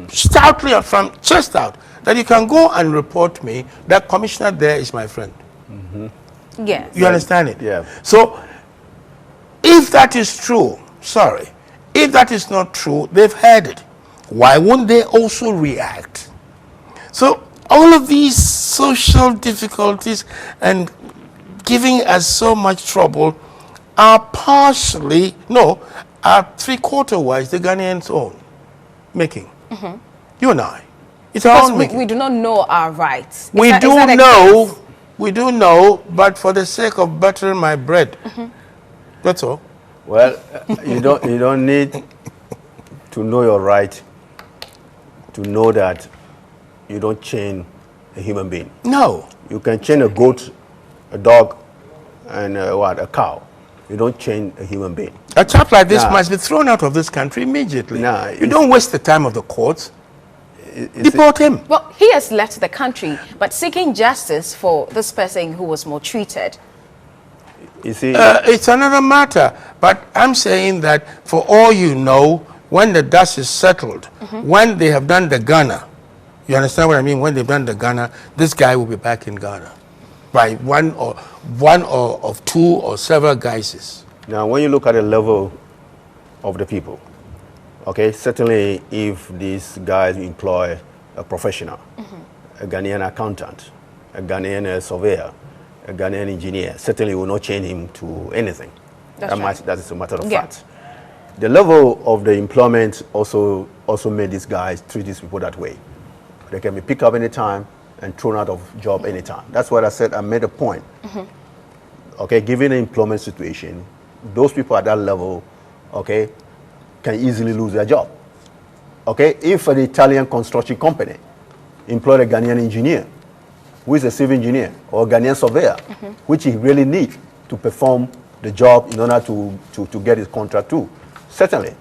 stoutly from chest out, that you can go and report me. That commissioner there is my friend. Yes. You understand it? Yeah. So, if that is true, sorry, if that is not true, they've heard it. Why won't they also react? So, all of these social difficulties and giving us so much trouble are partially, no, are three-quarter-wise the Ghanaians' own making. You and I. It's our own making. We do not know our rights. We do know, but for the sake of buttering my bread. That's all. Well, you don't need to know your right to know that you don't chain a human being. No. You can chain a goat, a dog, and a cow. You don't chain a human being. A chap like this must be thrown out of this country immediately. You don't waste the time of the courts. Deport him. Well, he has left the country, but seeking justice for this person who was maltreated. You see, it's another matter. But I'm saying that for all you know, when the dust is settled, when they have done the Ghana, you understand what I mean? When they've done the Ghana, this guy will be back in Ghana by one or of two or several guises. Now, when you look at the level of the people, okay, certainly if these guys employ a professional, a Ghanaian accountant, a Ghanaian surveyor, a Ghanaian engineer, certainly will not chain him to anything. That is a matter of fact. The level of the employment also made these guys treat these people that way. They can be picked up anytime and thrown out of job anytime. That's what I said. I made a point. Okay, given the employment situation, those people at that level, okay, can easily lose their job. Okay, if an Italian construction company employed a Ghanaian engineer, who is a civil engineer, or a Ghanaian surveyor, which he really needs to perform the job in order to get his contract too, certainly,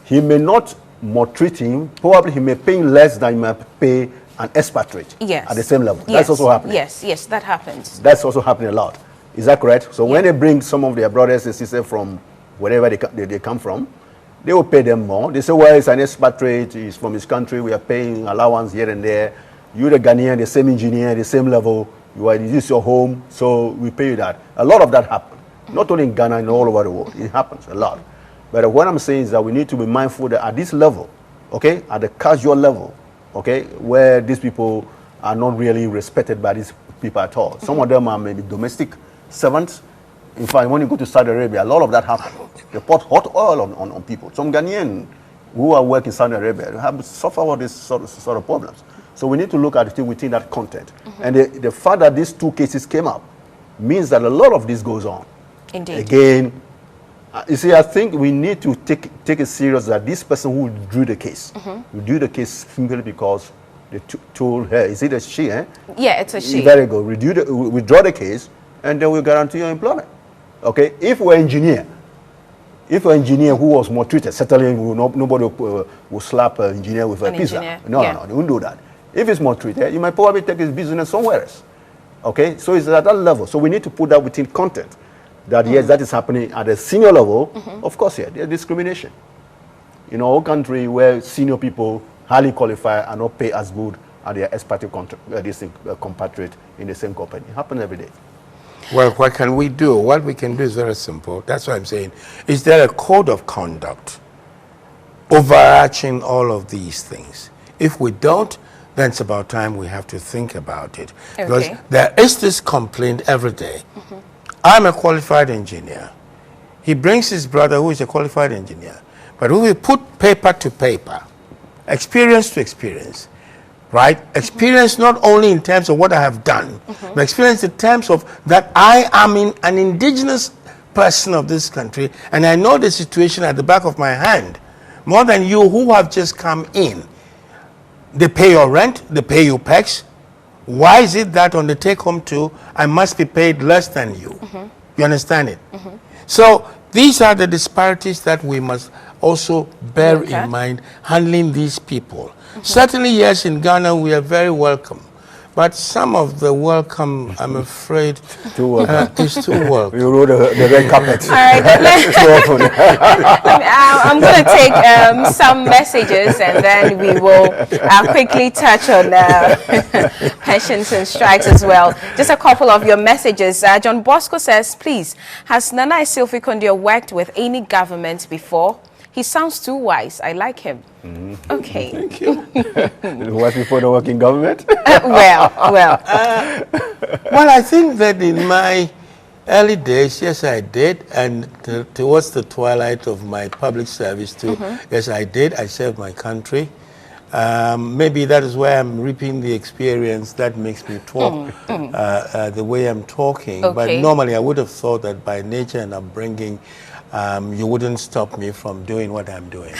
he may not maltreat him. Probably he may pay him less than he might pay an expatriate at the same level. That's also happening. Yes, that happens. That's also happening a lot. Is that correct? So when they bring some of their brothers and sisters from wherever they come from, they will pay them more. They say, well, it's an expatriate, he's from his country, we are paying allowance here and there. You're the Ghanaian, the same engineer, the same level, this is your home, so we pay you that. A lot of that happens. Not only in Ghana, and all over the world. It happens a lot. But what I'm saying is that we need to be mindful that at this level, okay, at the casual level, okay, where these people are not really respected by these people at all. Some of them are maybe domestic servants. In fact, when you go to Saudi Arabia, a lot of that happens. They pour hot oil on people. Some Ghanaian who are working in Saudi Arabia have suffered all these sort of problems. So we need to look at it within that content. And the fact that these two cases came up means that a lot of this goes on. Indeed. Again, you see, I think we need to take it serious that this person who drew the case, drew the case simply because they told her, is it a she, eh? Yeah, it's a she. Very good. Withdraw the case, and then we'll guarantee your employment. Okay? If we're engineer who was maltreated, certainly nobody will slap an engineer with a pizza. No, they won't do that. If it's maltreated, you might probably take his business somewhere else. Okay? So it's at that level. So we need to put that within content. That yes, that is happening at a senior level. Of course, there's discrimination. In our country where senior people, highly qualified, are not paid as good as their expatriate compatriot in the same company. It happens every day. Well, what can we do? What we can do is very simple. That's what I'm saying. Is there a code of conduct overarching all of these things. If we don't, then it's about time we have to think about it. Because there is this complaint every day. I'm a qualified engineer. He brings his brother who is a qualified engineer. But we will put paper to paper, experience to experience, right? Experience not only in terms of what I have done, but experience in terms of that I am an indigenous person of this country, and I know the situation at the back of my hand, more than you who have just come in. They pay your rent, they pay you PEX. Why is it that on the take-home too, I must be paid less than you? You understand it? So these are the disparities that we must also bear in mind handling these people. Certainly, yes, in Ghana we are very welcome. But some of the welcome, I'm afraid, is too welcome. You rode the red carpet. All right, I'm going to take some messages, and then we will quickly touch on pensions and strikes as well. Just a couple of your messages. John Bosco says, please, has Nana Sylvie Kondia worked with any government before? He sounds too wise. I like him. Okay. Thank you. Wise before the working government? Well, I think that in my early days, yes, I did. And towards the twilight of my public service too, yes, I did. I served my country. Maybe that is where I'm reaping the experience that makes me talk the way I'm talking. But normally I would have thought that by nature and upbringing, you wouldn't stop me from doing what I'm doing.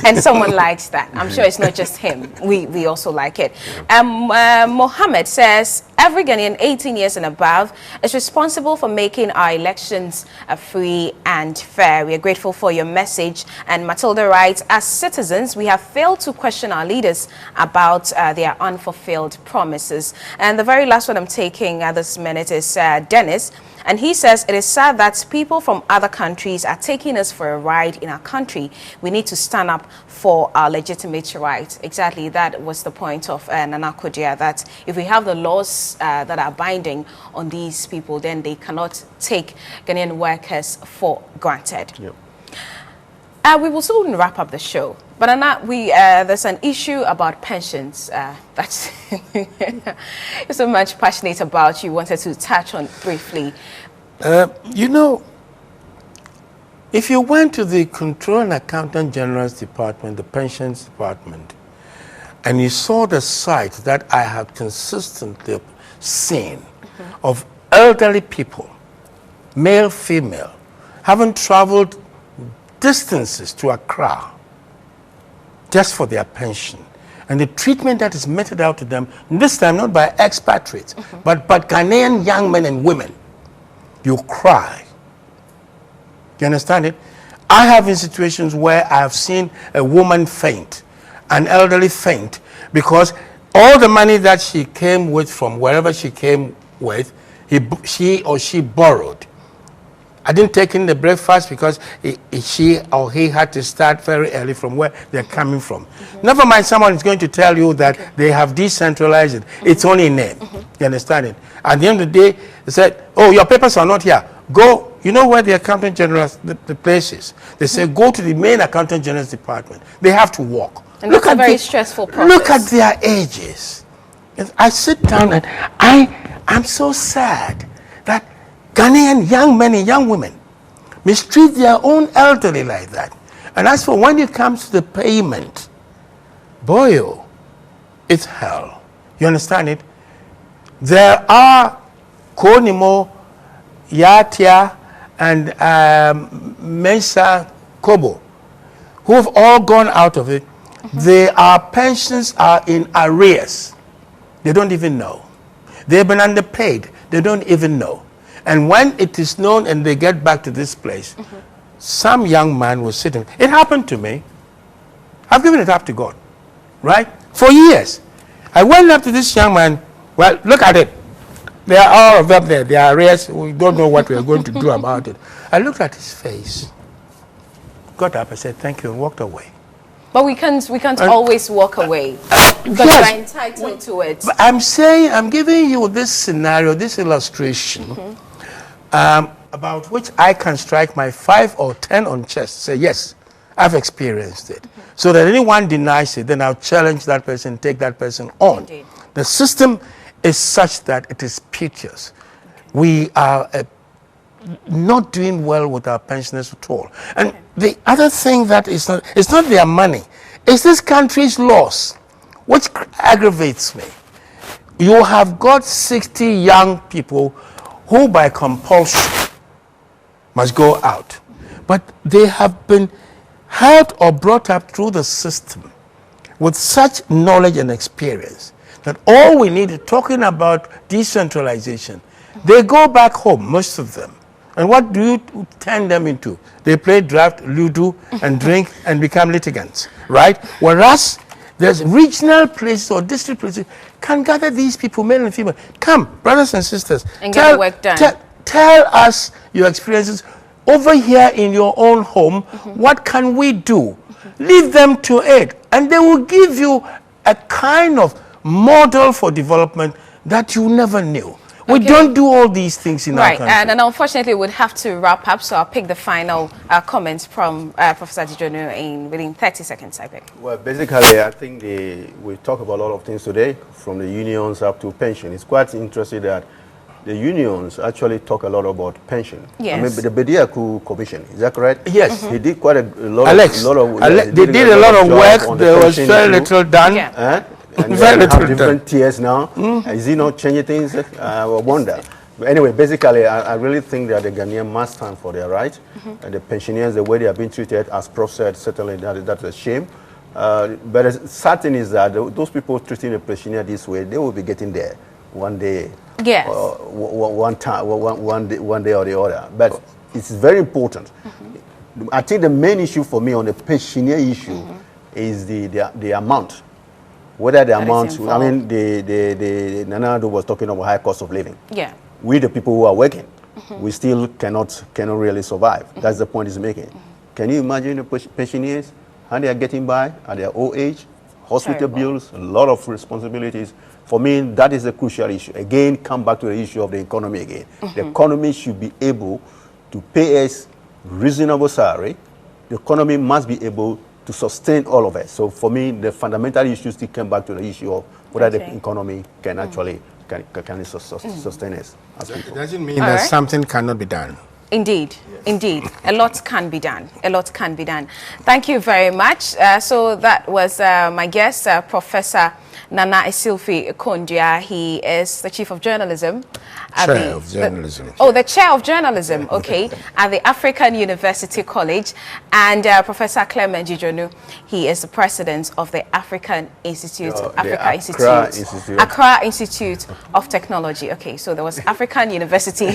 And someone likes that. I'm sure it's not just him. We also like it. Mohammed says, every Ghanaian 18 years and above is responsible for making our elections free and fair. We are grateful for your message. And Matilda writes, as citizens, we have failed to question our leaders about their unfulfilled promises. And the very last one I'm taking at this minute is Dennis. And he says, it is sad that people from other countries are taking us for a ride in our country. We need to stand up for our legitimate rights. Exactly, that was the point of Nana Kodia, that if we have the laws that are binding on these people, then they cannot take Ghanaian workers for granted. We will soon wrap up the show. But Anna, there's an issue about pensions that you're so much passionate about. You wanted to touch on briefly. You know, if you went to the Controller and Accountant General's Department, the Pensions Department, and you saw the sight that I have consistently seen of elderly people, male, female, having traveled distances to Accra just for their pension, and the treatment that is meted out to them, this time not by expatriates, but Ghanaian young men and women, you cry. You understand it? I have in situations where I have seen a woman faint, an elderly faint, because all the money that she came with from wherever she came with, she or she borrowed. I didn't take in the breakfast because she or he had to start very early from where they're coming from. Never mind, someone is going to tell you that they have decentralized it. It's only a name. You understand it? At the end of the day, they said, oh, your papers are not here. Go, you know where the accountant general, the place is. They say, go to the main accountant general's department. They have to walk. And look at a very stressful process. Look at their ages. I sit down and I'm so sad that Ghanaian young men and young women mistreat their own elderly like that. And as for when it comes to the payment, boy, oh, it's hell. You understand it? There are Konimo, Yatia, and Mensa Kobo, who have all gone out of it. Their pensions are in arrears. They don't even know. They've been underpaid. They don't even know. And when it is known and they get back to this place, some young man will sit in. It happened to me. I've given it up to God, right? For years. I went up to this young man. Well, look at it. They are all of them there. They are arrears. We don't know what we are going to do about it. I looked at his face, got up, I said, thank you, and walked away. But we can't always walk away. Because we're entitled to it. But I'm saying, I'm giving you this scenario, this illustration, about which I can strike my 5 or 10 on chest. Say, yes, I've experienced it. So that anyone denies it, then I'll challenge that person, take that person on. Indeed. The system is such that it is piteous. We are not doing well with our pensioners at all. And the other thing that is not, it's not their money, it's this country's loss, which aggravates me. You have got 60 young people who by compulsion must go out. But they have been held or brought up through the system with such knowledge and experience that all we need is talking about decentralization. They go back home, most of them. And what do you turn them into? They play draft, ludo, and drink and become litigants, right? Whereas there's regional places or district places can gather these people, male and female. Come, brothers and sisters. And get the work done. Tell us your experiences over here in your own home. What can we do? Leave them to it. And they will give you a kind of model for development that you never knew. We don't do all these things in our country. Right, and unfortunately, we'd have to wrap up, so I'll pick the final comments from Professor Dijonu within 30 seconds, I beg. Well, basically, I think we talk about a lot of things today, from the unions up to pension. It's quite interesting that the unions actually talk a lot about pension. Yes. I mean, the Bediaku Commission, is that correct? Yes. He did quite a lot Alex, of... they did a lot of work. There was very little done. Yeah. And they have different tiers now. Is he not changing things? I wonder. But anyway, basically, I really think that the Ghanaian must stand for their rights. And the pensioners, the way they are being treated, as Prof said, certainly that's a shame. But the sad thing is that those people treating the pensioner this way, they will be getting there one day. Yes. One day or the other. But it's very important. I think the main issue for me on the pensioner issue is the amount. Whether the amount, I mean, the Nanado was talking about high cost of living. Yeah. We, the people who are working, we still cannot really survive. That's the point he's making. Can you imagine the pensioners, how they are getting by at their old age, hospital bills, a lot of responsibilities. For me, that is a crucial issue. Again, come back to the issue of the economy again. The economy should be able to pay us reasonable salary. The economy must be able to sustain all of it. So for me, the fundamental issue still come back to the issue of whether the economy can actually sustain us as people. It doesn't mean that something cannot be done. Indeed, indeed. A lot can be done. A lot can be done. Thank you very much. So that was my guest, Professor Nana Isilfi Kondia. He is the Chief of Journalism. Chair of Journalism. The Chair of Journalism, okay, at the African University College. And Professor Clement Dijonu, he is the President of the African Institute, Accra Institute of Technology. Okay, so there was African University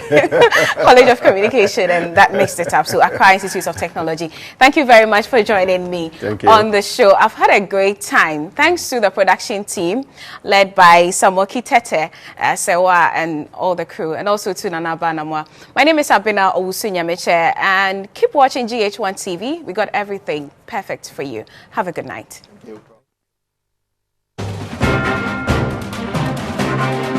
College of Communication, and that mixed it up. So Accra Institute of Technology. Thank you very much for joining me on the show. I've had a great time. Thanks to the production team led by Samoki Tete, Sewa, and all the crew, and also to Nana Banamwa. My name is Abina Owusu-Nyameche, and keep watching GH1 TV. We got everything perfect for you. Have a good night. Thank you.